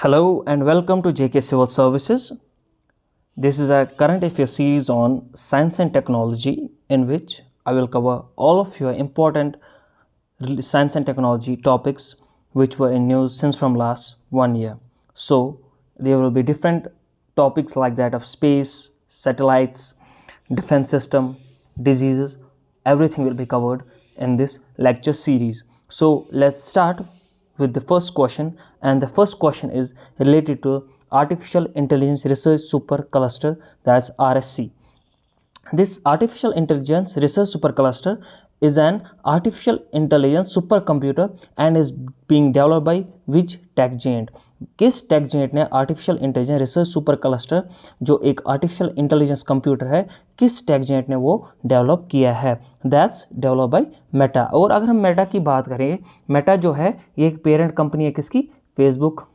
Hello and welcome to JK Civil Services. This is a current affair series on science and technology in which I will cover all of your important science and technology topics which were in news since from last 1 year. So there will be different topics like that of space, satellites, defense system, diseases, everything will be covered in this lecture series. So let's start with the first question, and the first question is related to Artificial Intelligence Research Supercluster, that's RSC. This Artificial Intelligence Research Supercluster is an artificial intelligence supercomputer and is being developed by which tech giant? किस take gent ने artificial intelligence research super cluster जो एक artificial intelligence computer है किस take gent ने वो develop किया है? That's develop by Meta. और अगर हम मेटा की बात करें, मेटा जो है ये एक पेरेंट कंपनी है किसकी? फेसबुक,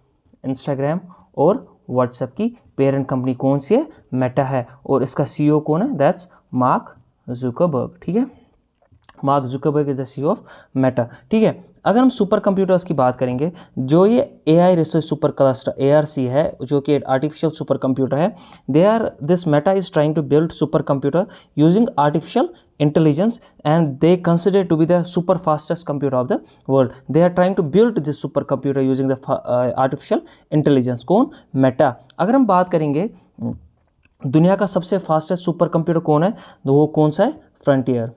इंस्टाग्राम और व्हाट्सएप की पेरेंट कंपनी कौन सी है? मेटा है। और इसका सीईओ कौन है? That's mark Zuckerberg. ठीक है, mark Zuckerberg is the CEO of Meta. ठीक है, अगर हम सुपर कंप्यूटर्स की बात करेंगे, जो ये AI research super cluster ARC है जो कि आर्टिफिशियल सुपर कंप्यूटर है, this Meta is trying to build super computer using artificial intelligence and they consider to be the super fastest computer of the world. They are trying to build this super computer using the artificial intelligence. कौन? Meta. अगर हम बात करेंगे दुनिया का सबसे fastest super computer कौन है, तो वो कौन सा है? फ्रंटियर।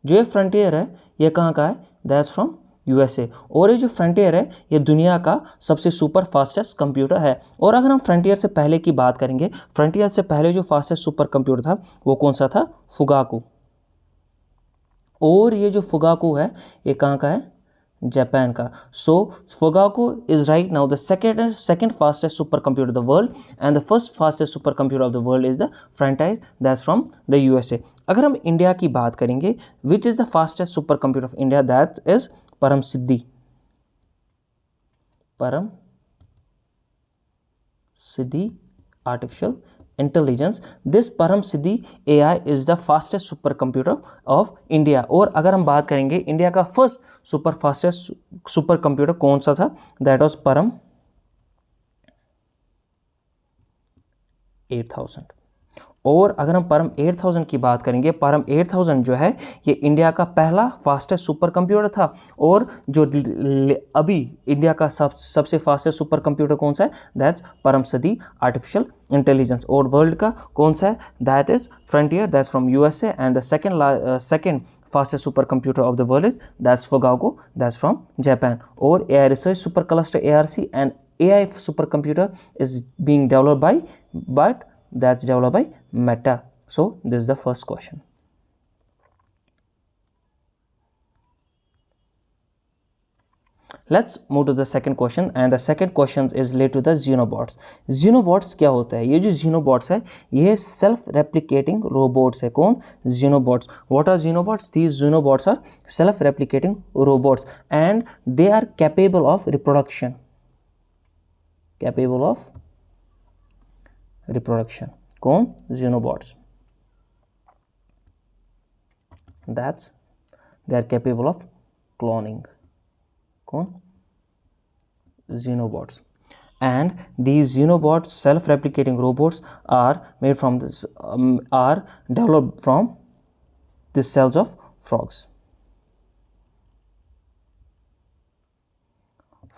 जो ये फ्रंटियर है ये कहाँ का है? That's from USA. और ये जो फ्रंटियर है ये दुनिया का सबसे सुपर फास्टेस्ट कंप्यूटर है। और अगर हम फ्रंटियर से पहले की बात करेंगे, फ्रंटियर से पहले जो फास्टेस्ट सुपर कंप्यूटर था वो कौन सा था? फुगाकू। और ये जो फुगाकू है ये कहाँ का है? जापान का। So Fugaku is right now the second fastest super computer the world and the first fastest super computer of the world is the Frontier, that's from the USA. अगर हम इंडिया की बात करेंगे, which is the fastest super computer of India? That is Param Siddhi. परम सिद्धि artificial intelligence. This Param Siddhi AI is the fastest supercomputer of India. और अगर हम बात करेंगे इंडिया का first super fastest super computer कौन सा था? दैट वाज परम 8000। और अगर हम परम 8000 की बात करेंगे, परम 8000 जो है ये इंडिया का पहला फास्टेस्ट सुपर कंप्यूटर था। और जो अभी इंडिया का सबसे फास्टेस्ट सुपर कंप्यूटर कौन सा है? दैट्स परम सिद्धि आर्टिफिशियल इंटेलिजेंस। और वर्ल्ड का कौन सा है? That is frontier, that's from USA. And the second fastest supercomputer of the world is that's Fugaku, that's from Japan. और AI research super cluster ARC and AI supercomputer is being developed by but that's developed by Meta. So this is the first question. Let's move to the second question and the second question is related to the xenobots. Xenobots क्या होता है? ये जो xenobots है ये self replicating robots है। कौन? xenobots. What are xenobots? These xenobots are self replicating robots and they are capable of reproduction. Capable of reproduction. कौन? xenobots. That's they are capable of cloning. कौन? xenobots. And these xenobots self-replicating robots are made from this are developed from the cells of frogs.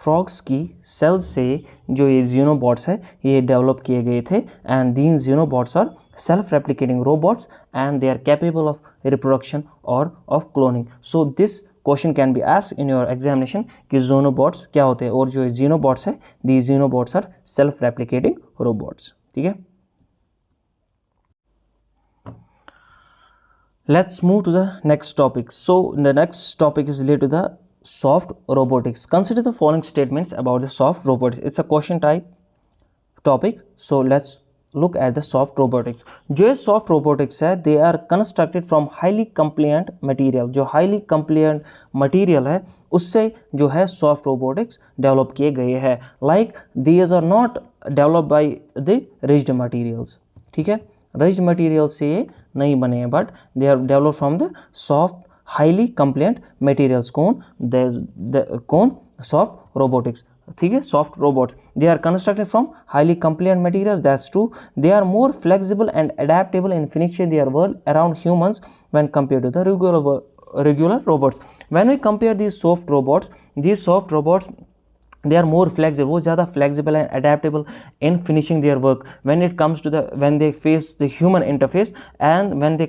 Frogs की sales से जो ये xenobots है ये develop किए गए थे and these xenobots are self-replicating robots and they are capable of reproduction or of cloning. So this question can be asked in your examination कि xenobots क्या होते हैं? और जो xenobots है these xenobots are self replicating robots. ठीक है, let's move to the next topic. So the next topic is related to the soft robotics. Consider the following statements about the soft robotics. It's a question type topic. So let's look at the soft robotics. जो ये soft robotics है they are constructed from highly compliant material. जो highly compliant material है उससे जो है soft robotics develop किए गए हैं. Like these are not developed by the rigid materials. ठीक है, rigid material से ये नहीं बने हैं but they are developed from the soft highly compliant materials. कौन? कौन? soft robotics. ठीक है, soft robots, they are constructed from highly compliant materials, that's true, they are more flexible and adaptable in finishing their work around humans when compared to the regular robots. When we compare these soft robots, they are more flexible, वो ज़्यादा flexible and adaptable in finishing their work when it comes to the when they face the human interface and when they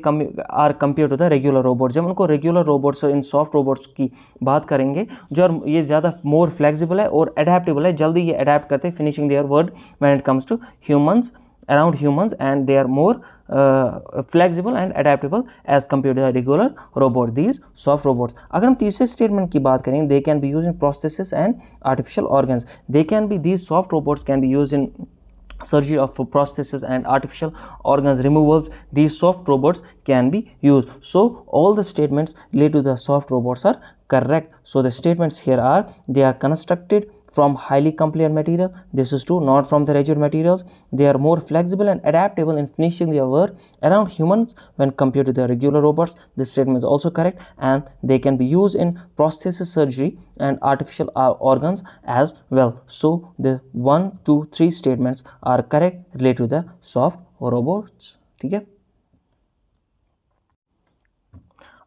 are compared to the regular robots. जब उनको regular robots और इन soft robots की बात करेंगे, जो ये ज़्यादा more flexible है और adaptable है, जल्दी ये adapt करते हैं finishing their work when it comes to humans, around humans, and they are more flexible and adaptable as compared to the regular robot, these soft robots. अगर हम तीसरे स्टेटमेंट की बात करें, they can be used in prosthesis and artificial organs. They can be, these soft robots can be used in surgery of prosthesis and artificial organs removals. These soft robots can be used. So all the statements related to the soft robots are correct. So the statements here are, they are constructed from highly compliant material, this is true, not from the rigid materials. They are more flexible and adaptable in finishing their work around humans when compared to the regular robots, this statement is also correct. And they can be used in prosthesis surgery and artificial organs as well. So the 1, 2, 3 statements are correct related to the soft robots. ठीक है,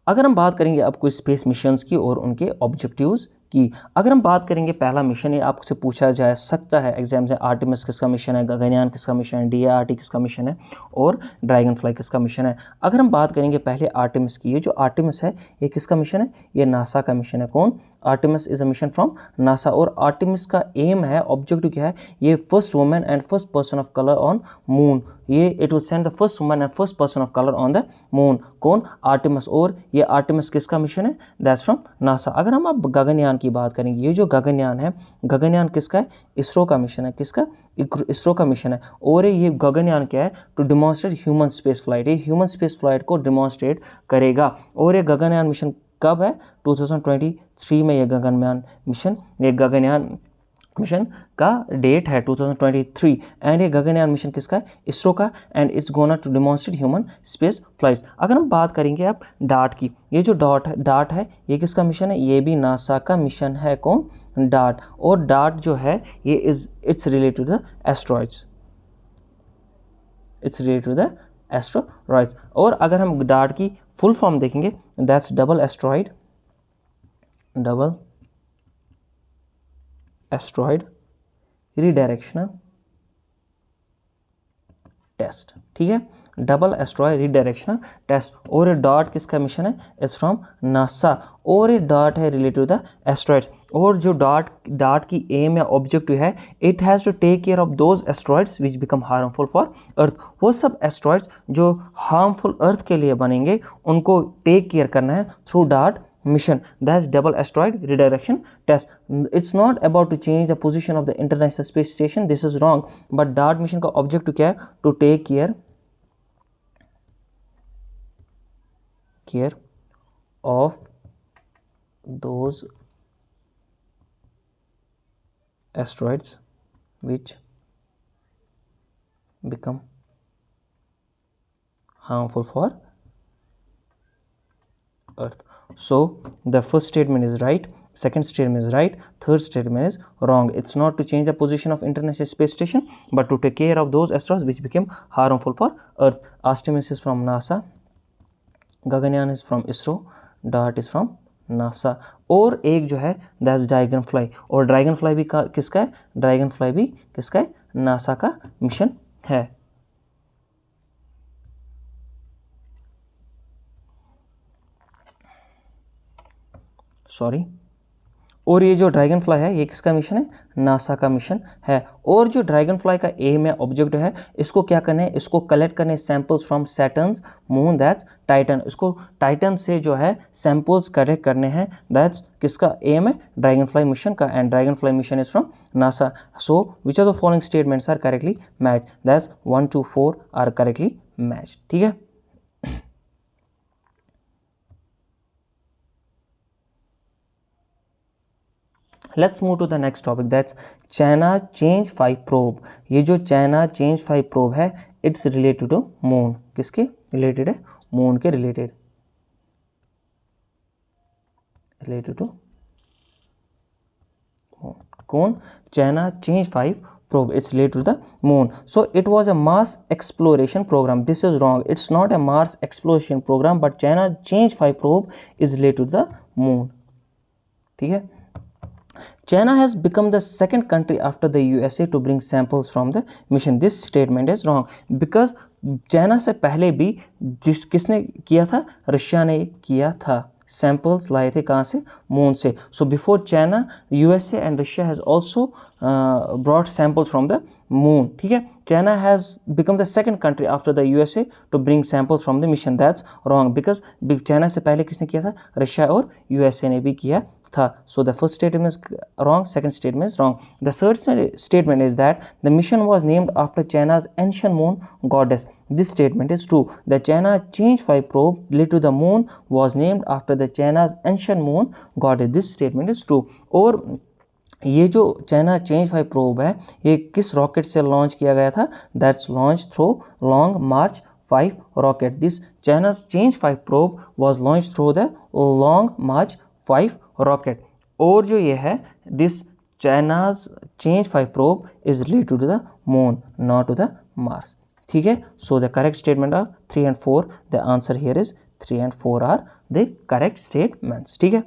अगर हम बात करेंगे अब कुछ space missions की और उनके ऑब्जेक्टिव्स की, अगर हम बात करेंगे पहला मिशन, ये आपसे पूछा जा सकता है एग्जाम से, आर्टेमिस किसका मिशन है, गगनयान किसका मिशन है, DART किसका मिशन है, और ड्रैगन फ्लाई किसका मिशन है। अगर हम बात करेंगे पहले आर्टेमिस की, ये जो आर्टेमिस है ये किसका मिशन है, ये नासा का मिशन है। कौन, Artemis is a mission from NASA. और आर्टेमिस का एम है, ऑब्जेक्टिव क्या है, ये first women and first person of colour on moon, ये it will send the first women and first person of colour on the moon. कौन, Artemis. और ये आर्टेमिस किसका मिशन है, दैट्स फ्रॉम नासा। अगर हम अब गगनयान की बात करेंगे, ये जो गगनयान है, गगनयान किसका है, इसरो का मिशन है। किसका, इसरो का मिशन है। और ये गगनयान क्या है, to demonstrate human space flight, ये ह्यूमन स्पेस फ्लाइट को डिमॉन्स्ट्रेट करेगा। और ये गगनयान मिशन कब है, 2023 में ये गगनयान मिशन का डेट है 2023। एंड ये गगनयान मिशन किसका है, इसरो का, and it's gonna to demonstrate human space flights. अगर हम बात करेंगे अब डार्ट की, ये जो डार्ट है ये किसका मिशन है, ये भी नासा का मिशन है। कौन, डार्ट। और डार्ट जो है ये it's related to the asteroids, it's related to the asteroids. और अगर हम डार्ट की फुल फॉर्म देखेंगे, that's double asteroid redirectional test. ठीक है, डबल एस्ट्रॉइड रिडायरेक्शनल टेस्ट। और ये डॉट किसका मिशन है, इट्स फ्रॉम नासा। और ये डॉट है रिलेटेड टू द एस्ट्रॉइड्स। और जो डॉट की एम या ऑब्जेक्टिव है, it has to take care of those asteroids which become harmful for earth. वो सब एस्ट्रॉइड्स जो हार्मफुल अर्थ के लिए बनेंगे, उनको टेक केयर करना है through dot mission. That's double asteroid redirection test. It's not about to change the position of the International Space Station, this is wrong. But DART mission का objective क्या है, to take care of those asteroids which become harmful for Earth. So the first statement is right, second statement is right, third statement is wrong. It's not to change the position of International Space Station, but to take care of those asteroids which became harmful for Earth. Artemis is from NASA, Gaganyaan is from ISRO, DART is from NASA. और एक जो है that's dragon fly. और dragon fly भी किसका है, dragon fly भी किसका है, नासा का मिशन है। सॉरी, और ये जो ड्रैगन फ्लाई है ये किसका मिशन है, नासा का मिशन है। और जो ड्रैगन फ्लाई का एम है, ऑब्जेक्टिव है, इसको क्या करना है, इसको कलेक्ट करने samples from Saturn's moon, that's Titan. इसको टाइटन से जो है सैंपल्स कलेक्ट करने हैं, दैट्स किसका एम है, ड्रैगन फ्लाई मिशन का। And Dragonfly mission is from NASA. So which are the following statements are correctly match, that's 1 to 4 are correctly match. ठीक है, let's move to the next topic, that's China Chang'e 5 probe. ये जो China Chang'e 5 probe है, it's related to moon. किसके रिलेटेड है, moon के related to moon. कौन? China Chang'e 5 probe. It's related to the moon. So it was a Mars exploration program. This is wrong. It's not a Mars exploration program, but China change 5 probe is related to the moon. ठीक है. China has become the second country after the USA to bring samples from the mission. This statement is wrong because China से पहले भी किसने किया था? Russia ने किया था. सैम्पल्स लाए थे कहाँ से? मून से. So before China USA and Russia has also brought samples from the moon. ठीक है. China has become the second country after the USA to bring samples from the mission. That's wrong because China से पहले किसने किया था? Russia और USA ने भी किया था. So the first statement is wrong, second statement is wrong. The third statement is that the mission was named after China's ancient moon goddess. This statement is true. The China Change 5 probe lit to the moon was named after the China's ancient moon goddess. This statement is true. और ये जो China Chang'e 5 probe है ये किस rocket से launch किया गया था? That's launch through long March 5 rocket. This China's Change 5 probe was launched through the Long March 5 rocket. और जो ये है this China's Change 5 probe is related to the moon, not to the Mars. ठीक है. So the correct statement are 3 and 4. The answer here is 3 and 4 are the correct statements. ठीक है.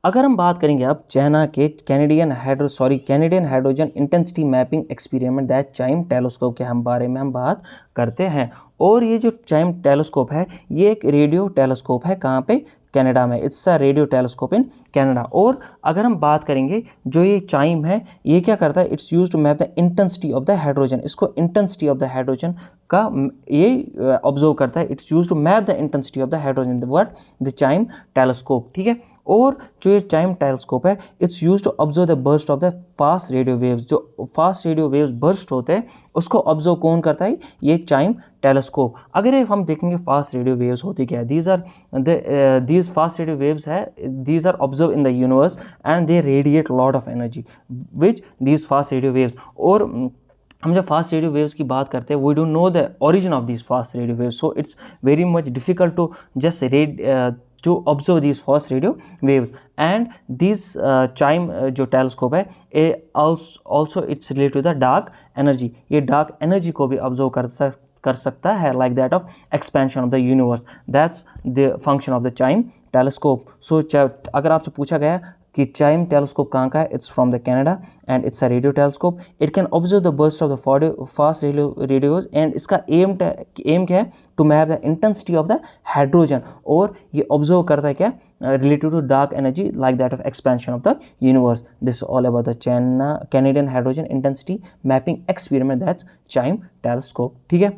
अगर हम बात करेंगे अब चाइना के Canadian hydrogen intensity mapping experiment that chyme telescope के हम बारे में हम बात करते हैं. और ये जो चाइम टेलीस्कोप है ये एक रेडियो टेलीस्कोप है. कहाँ पे? कनाडा में. It's a radio telescope in Canada. और अगर हम बात करेंगे जो ये चाइम है ये क्या करता है? It's use to map the intensity of the hydrogen. इसको इंटेंसिटी ऑफ द हाइड्रोजन का ये ऑब्जर्व करता है. It's use to map the intensity of the hydrogen. What? The CHIME telescope. ठीक है. और जो ये चाइम टेलीस्कोप है it's use to observe the burst of the fast radio waves. जो फास्ट रेडियो वेव्स बर्स्ट होते हैं उसको ऑब्जर्व कौन करता है? ये चाइम टेलीस्कोप. अगर हम देखेंगे फास्ट रेडियो वेव्स होती क्या है? दीज फास्ट रेडियो वेव्स है these are observe in the universe and they radiate lot of energy which these fast radio waves. और हम जब फास्ट रेडियो वेव्स की बात करते हैं we don't know the origin of these fast radio waves. So it's very much difficult to just to observe these fast radio waves. And these chime जो telescope है also it's related to the dark energy. ये dark energy को भी observe कर सकता है like that of expansion of the universe. That's the function of the chime telescope. So अगर आपसे पूछा गया कि चाइम टेलीस्कोप कहाँ का है? It's from the Canada and it's a radio telescope. It can observe the burst of the fast radios and इसका aim क्या है? To map the intensity of the hydrogen. और ये ऑब्जर्व करता है क्या? Related to dark energy like that of expansion of the universe. This all about the Canadian hydrogen intensity mapping experiment that's CHIME telescope. ठीक है.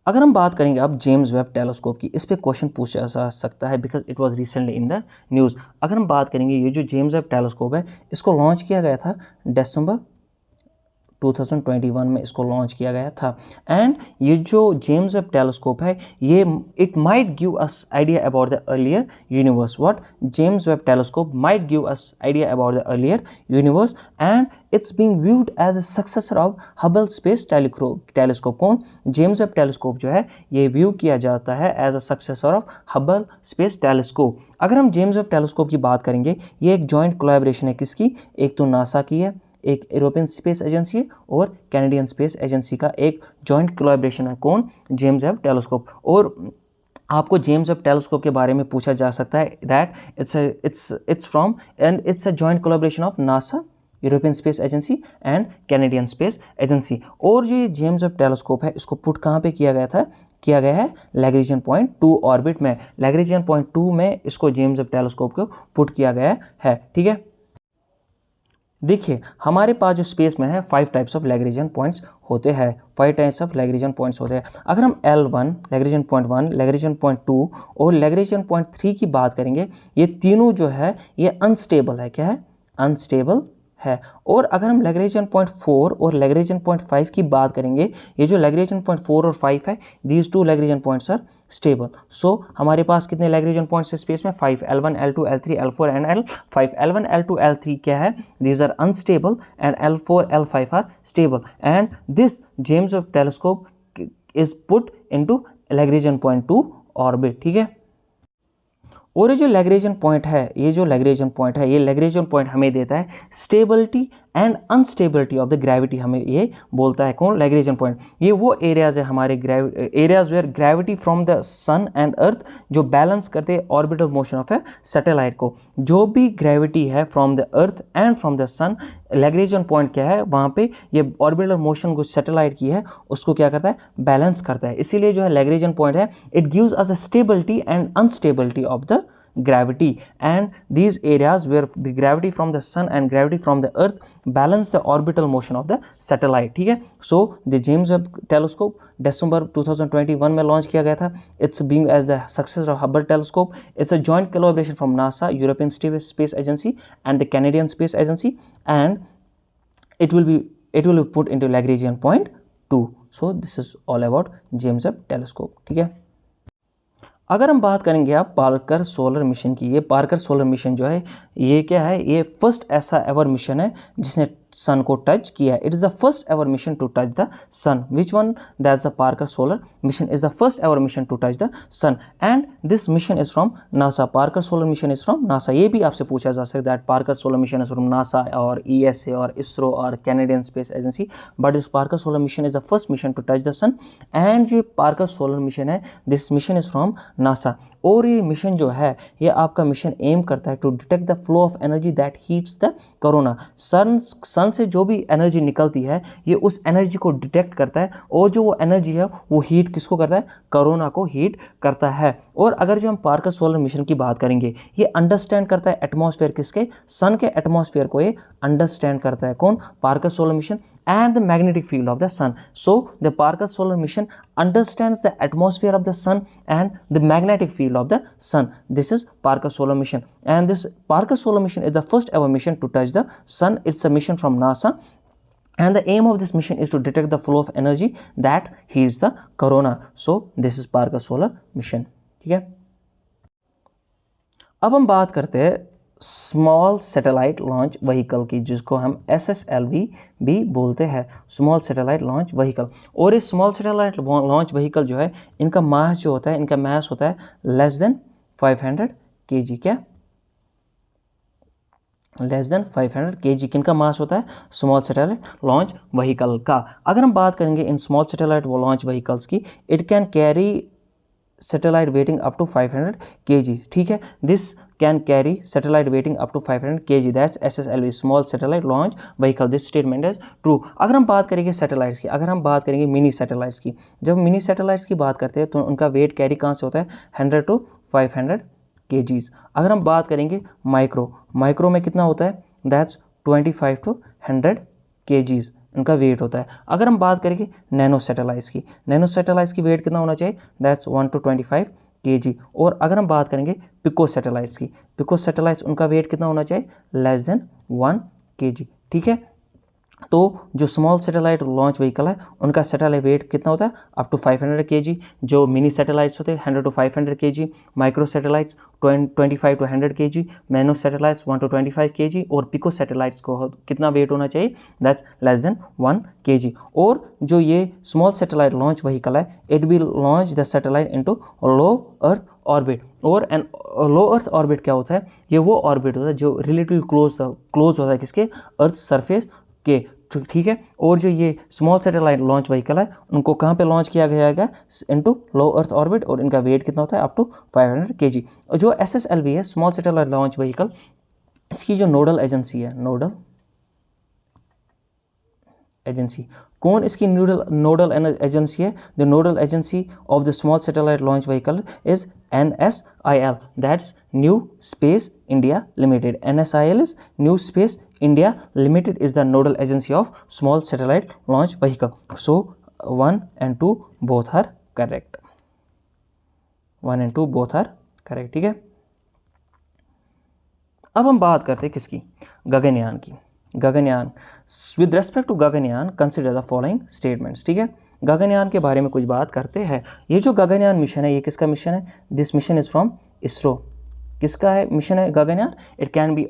अगर हम बात करेंगे अब जेम्स वेब टेलीस्कोप की, इस पे क्वेश्चन पूछा जा सकता है because it was recently in the news. अगर हम बात करेंगे ये जो जेम्स वेब टेलीस्कोप है इसको लॉन्च किया गया था दिसंबर 2021 में इसको लॉन्च किया गया था. एंड ये जो जेम्स वेब टेलीस्कोप है ये it might give us idea about the earlier universe. What? James Webb telescope might give us idea about the earlier universe and it's being viewed as a successor of Hubble space telescope. कौन? James Webb telescope जो है ये view किया जाता है as a successor of Hubble space telescope. अगर हम James Webb telescope की बात करेंगे ये एक जॉइंट कोलैबोरेशन है. किसकी? एक तो नासा की है, एक यूरोपियन स्पेस एजेंसी है और कैनेडियन स्पेस एजेंसी का एक जॉइंट कोलैबोरेशन है. कौन? James Webb telescope. और आपको जेम्स वेब टेलीस्कोप के बारे में पूछा जा सकता है that it's from and it's a joint collaboration of NASA, European space agency and Canadian space agency. और जो ये जेम्स वेब टेलीस्कोप है इसको पुट कहाँ पे किया गया है लैग्रेंजियन पॉइंट 2 ऑर्बिट में. लैग्रेंजियन पॉइंट 2 में इसको जेम्स वेब टेलीस्कोप को पुट किया गया है. ठीक है. देखिए हमारे पास जो स्पेस में है 5 टाइप्स ऑफ लैग्रेंजियन पॉइंट्स होते हैं. 5 टाइप्स ऑफ लैग्रेंजियन पॉइंट्स होते हैं. अगर हम L1 Lagrangian point 1, Lagrangian point 2 और लैग्रेंजियन पॉइंट 3 की बात करेंगे ये तीनों जो है ये अनस्टेबल है. क्या है? अनस्टेबल है. और अगर हम लैग्रेंजियन पॉइंट 4 और लैग्रेंजियन पॉइंट 5 की बात करेंगे ये जो लैग्रेंजियन पॉइंट 4 और 5 है these two Lagrangian points are stable. So हमारे पास कितने लैग्रेंजियन पॉइंट्स है स्पेस में? 5. L1 L2 L3 L4 and L5. L1 L2 L3 क्या है? These are unstable and L4 L5 are stable and this James Webb telescope is put into Lagrangian point 2 orbit. ठीक है. और ये जो Lagrangian point है, ये लैग्रेंजियन पॉइंट हमें देता है stability and unstability of the gravity, हमें ये बोलता है कौन, लैग्रेंजियन पॉइंट। ये वो एरियाज है हमारे areas where gravity from the sun and earth जो बैलेंस करते हैं orbital motion of a satellite को। जो भी ग्रेविटी है from the earth and from the sun, Lagrangian point क्या है वहाँ पे, ये ऑर्बिटल मोशन को सैटेलाइट की है उसको क्या करता है, बैलेंस करता है। इसीलिए जो है लैग्रेंजियन पॉइंट है, it gives us the stability and unstability of the gravity, and these areas where the gravity from the sun and gravity from the earth balance the orbital motion of the satellite, ठीक है। so the James Webb telescope दिसंबर 2021 में launch किया गया था। It's being as the successor of Hubble telescope. It's a joint collaboration from NASA, European space agency and the Canadian space agency, and it will be put into Lagrangian point 2. so this is all about James Webb telescope, ठीक है। अगर हम बात करेंगे आप Parker solar mission की, ये Parker solar mission जो है ये क्या है, ये फर्स्ट ऐसा एवर मिशन है जिसने सन को टच किया है। It is the first ever mission to touch the sun. Which one? That's the Parker solar mission is the first ever mission to touch the sun, and this mission is from NASA. Parker solar mission is from NASA. ये भी आपसे पूछा जा सकता है that Parker solar mission is from NASA और ESA और इसरो और Canadian space agency, but this Parker solar mission is the first mission to touch the sun. And जो पार्कर सोलर मिशन है, this mission is from NASA. और ये mission जो है, ये आपका मिशन एम करता है to detect the flow of energy that heats the corona. Sun से जो भी एनर्जी निकलती है, ये उस एनर्जी को डिटेक्ट करता है, और जो वो एनर्जी है वो हीट किसको करता है, कोरोना को हीट करता है। और अगर जो हम पार्कर सोलर मिशन की बात करेंगे, ये अंडरस्टैंड करता है एटमॉस्फेयर किसके, सन के एटमॉस्फेयर को ये अंडरस्टैंड करता है। कौन? Parker solar mission and the magnetic field of the sun. So the Parker solar mission understands the atmosphere of the sun and the magnetic field of the sun. This is Parker solar mission, and this Parker solar mission is the first ever mission to touch the sun. It's a mission from NASA, and the aim of this mission is to detect the flow of energy that heats the corona. So this is Parker solar mission, ठीक है। अब हम बात करते हैं small satellite launch vehicle की, जिसको हम SSLV भी बोलते हैं, स्मॉल सैटेलाइट लॉन्च व्हीकल। और ये स्मॉल सैटेलाइट लॉन्च व्हीकल जो है, इनका मास जो होता है, इनका मास होता है लेस देन 500 kg। क्या? लेस देन 500 kg किनका मास होता है? स्मॉल सैटेलाइट लॉन्च व्हीकल का। अगर हम बात करेंगे in small satellite launch vehicles की, it can carry satellite weighting up to 500 kg, ठीक है। This can carry satellite weighting up to 500 kg, that's SSLV, small satellite launch vehicle. This statement is true. अगर हम बात करेंगे satellites की, अगर हम बात करेंगे मिनी सैटेलाइट्स की, जब मिनी सैटेलाइट्स की बात करते हैं तो उनका वेट कैरी कहाँ से होता है? 100 to 500 kgs। अगर हम बात करेंगे माइक्रो में कितना होता है? दैट्स 25 to 100 kgs उनका वेट होता है। अगर हम बात करेंगे नैनो सैटेलाइट्स की वेट कितना होना चाहिए? That's 1 to 25 kg। और अगर हम बात करेंगे पिको सैटेलाइट्स उनका वेट कितना होना चाहिए? लेस देन 1 kg, ठीक है। तो जो स्मॉल सैटेलाइट लॉन्च व्हीकल है, उनका सैटेलाइट वेट कितना होता है? Up to 500 kg। जो मिनी सैटेलाइट्स होते हैं 100 to 500 kg, micro satellites 25 to 100 kg, nano satellites 1 to 25 kg, और पिको सैटेलाइट्स को कितना वेट होना चाहिए? That's less than 1 kg। और जो ये स्मॉल सैटेलाइट लॉन्च व्हीकल है, it will launch the satellite into low earth orbit. और एन लो अर्थ ऑर्बिट क्या होता है? ये वो ऑर्बिट होता है जो रिलेटिवली क्लोज होता है किसके? अर्थ सरफेस के, ठीक है। और जो ये स्मॉल सैटेलाइट लॉन्च व्हीकल है, उनको कहाँ पे लॉन्च किया गया? इनटू लो अर्थ ऑर्बिट, और इनका वेट कितना होता है? Up to 500 kg। और जो SSLV है, स्मॉल सैटेलाइट लॉन्च व्हीकल, इसकी जो नोडल एजेंसी है, कौन इसकी नोडल एजेंसी है? The nodal agency of the small satellite launch vehicle is NSIL, that's new space India limited. NSIL is new space India Limited is the nodal agency of small satellite launch vehicle. So 1 and 2 both are correct. 1 and 2 both are correct, ठीक है। अब हम बात करते हैं किसकी? गगनयान की। Gaganyaan, with respect to Gaganyaan consider the following statements, ठीक है। गगनयान के बारे में कुछ बात करते हैं। ये जो गगनयान मिशन है, ये किसका मिशन है? This mission is from ISRO. किसका है मिशन है Gaganyaan? It can be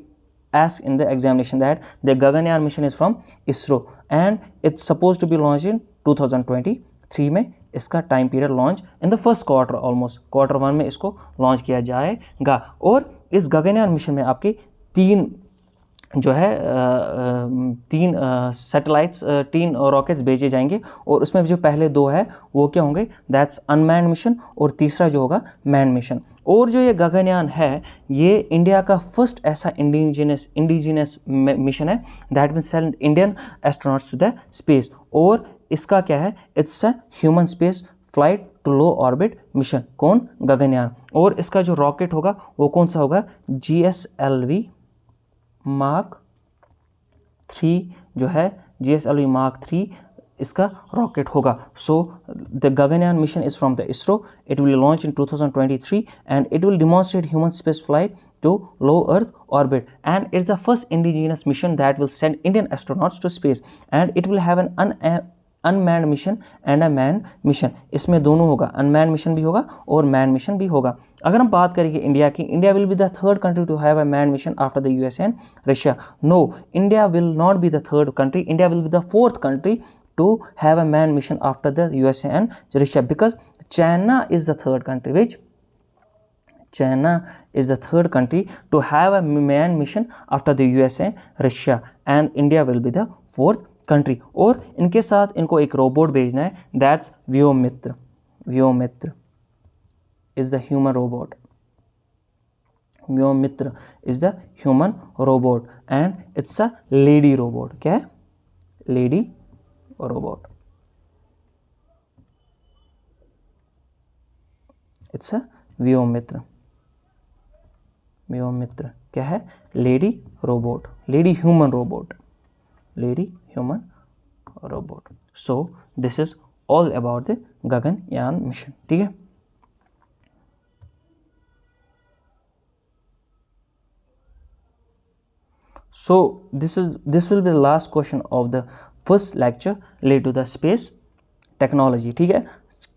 asked in the examination that the Gaganyaan mission is from ISRO and it's supposed to be launched in 2023 में इसका time period launch in the first quarter, almost Q1 में इसको launch किया जाएगा। और इस Gaganyaan mission में आपके तीन जो है तीन सैटेलाइट्स, तीन रॉकेट्स भेजे जाएंगे, और उसमें जो पहले दो है वो क्या होंगे, दैट्स अनमैन्ड मिशन, और तीसरा जो होगा मैन मिशन। और जो ये गगनयान है ये इंडिया का फर्स्ट ऐसा इंडिजिनस मिशन है that will send Indian astronauts to the space. और इसका क्या है, it's a human space flight to low orbit mission. कौन, गगनयान। और इसका जो रॉकेट होगा वो कौन सा होगा, GSLV Mark 3 जो है, GSLV Mark 3 इसका रॉकेट होगा। So the Gaganyaan mission is from the ISRO, it will launch in 2023 and it will demonstrate human space flight to low Earth orbit, and it's the first indigenous mission that will send Indian astronauts to space, and it will have an unmanned mission and a man mission. इसमें दोनों होगा, unmanned mission भी होगा और man mission भी होगा। अगर हम बात करेंगे इंडिया की, India will be the third country to have a man mission after the USA and Russia. No, India will not be the third country, India will be the fourth country to have a manned mission after the USA and Russia, because China is the third country, which China is the third country to have a manned mission after the USA, Russia, and India will be the fourth country। और इनके साथ इनको एक robot भेजना है, that's Vyommitra. Vyommitra is the human robot, Vyommitra is the human robot and it's a lady robot। क्या है, lady robot, it's a Vyommitra. Vyommitra क्या है, lady robot, lady human robot, lady human robot. So this is all about the Gaganyaan mission. ठीक है, so this will be the last question of the first lecture related to the space technology। ठीक है,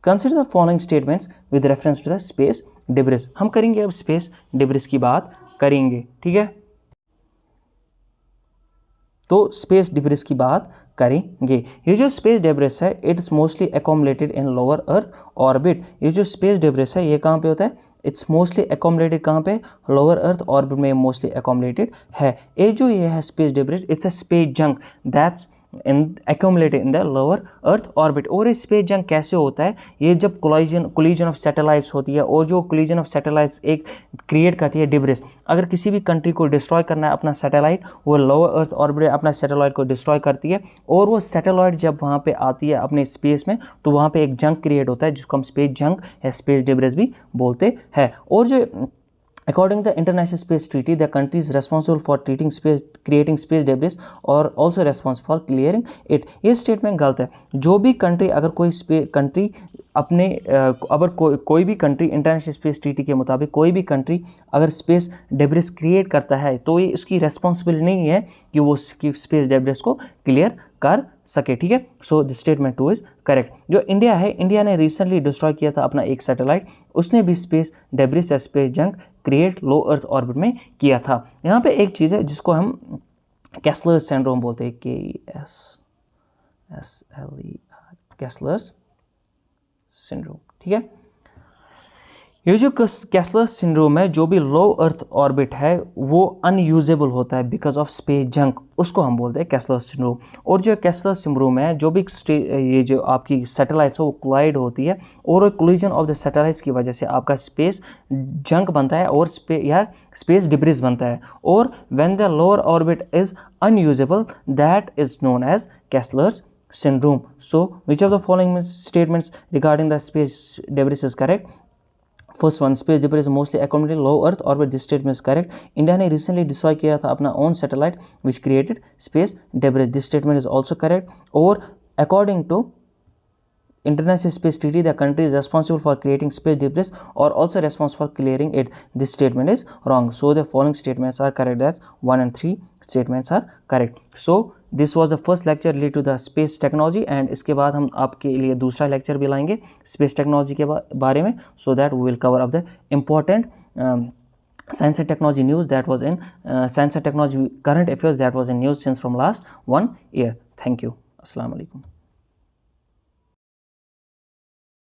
consider the following statements with reference to the space debris। हम करेंगे अब space debris की बात करेंगे। ठीक है, तो स्पेस डिब्रिस की बात करेंगे। ये जो स्पेस डिब्रिस है it's mostly accumulated in lower earth orbit. ये जो स्पेस डिब्रिस है ये कहाँ पे होता है, इट्स मोस्टली अकोमोलेटेड कहाँ पे, लोअर अर्थ ऑर्बिट में मोस्टली अकोमोलेटेड है। ये जो ये है space debris, it's a space junk that's accumulated in the lower earth orbit। और ये स्पेस जंक कैसे होता है, ये जब कोलिजन ऑफ सैटेलाइट्स होती है, और जो कोलिजन ऑफ सैटेलाइट्स एक क्रिएट करती है डिब्रिस। अगर किसी भी कंट्री को डिस्ट्रॉय करना है अपना सैटेलाइट, वो लोअर अर्थ ऑर्बिट अपना सैटेलाइट को डिस्ट्रॉय करती है, और वो सैटेलाइट जब वहाँ पे आती है अपने स्पेस में तो वहाँ पे एक जंक क्रिएट होता है जिसको हम स्पेस जंक या स्पेस डिब्रिस भी बोलते हैं। और जो according to the International Space Treaty, the country is responsible for creating space debris or also responsible for clearing it। ये स्टेटमेंट गलत है। जो भी कंट्री, अगर कोई कंट्री अपने अगर कोई भी कंट्री इंटरनेशनल स्पेस ट्रीटी के मुताबिक कोई भी कंट्री अगर स्पेस डेब्रिस क्रिएट करता है तो ये इसकी रेस्पॉन्सिबिलिटी नहीं है कि वो स्पेस डेब्रिस को क्लियर कर सके। ठीक है, so the statement 2 is correct. जो इंडिया है, इंडिया ने रिसेंटली डिस्ट्रॉय किया था अपना एक सैटेलाइट, उसने भी स्पेस डेब्रिस या स्पेस जंक क्रिएट लो अर्थ ऑर्बिट में किया था। यहाँ पे एक चीज़ है जिसको हम कैस्लर्स सिंड्रोम बोलते हैं, कैस्लर्स सिंड्रोम। ठीक है, ये जो कैस्लर्स सिंड्रोम है, जो भी लो अर्थ ऑर्बिट है वो अनयूजेबल होता है बिकॉज ऑफ स्पेस जंक, उसको हम बोलते हैं कैस्लर्स सिंड्रोम। और जो कैस्लर्स सिंड्रोम है, जो भी ये जो आपकी सैटेलाइट्स है वो कोलाइड होती है, और कोलिजन ऑफ द सैटेलाइट्स की वजह से आपका स्पेस जंक बनता है और स्पेस डिब्रिस बनता है। और when the lower orbit is unusable, that is known as Kessler's syndrome। So which of the following statements regarding the space debris is correct? First one, space debris is mostly accommodated low earth orbit, this statement is correct। India ने recently destroy किया था अपना own satellite which created space debris, this statement is also correct। और according to International Space Treaty, the country is responsible for creating space debris or also responsible for clearing it, this statement is wrong। So the following statements are correct, that's 1 and 3 statements are correct। So this was the first lecture related to the space technology, and इसके बाद हम आपके लिए दूसरा lecture भी लाएंगे space technology के बारे में, so that we will cover up the important science and technology news that was in science and technology current affairs that was in news since from last 1 year। Thank you। Assalamu alaikum।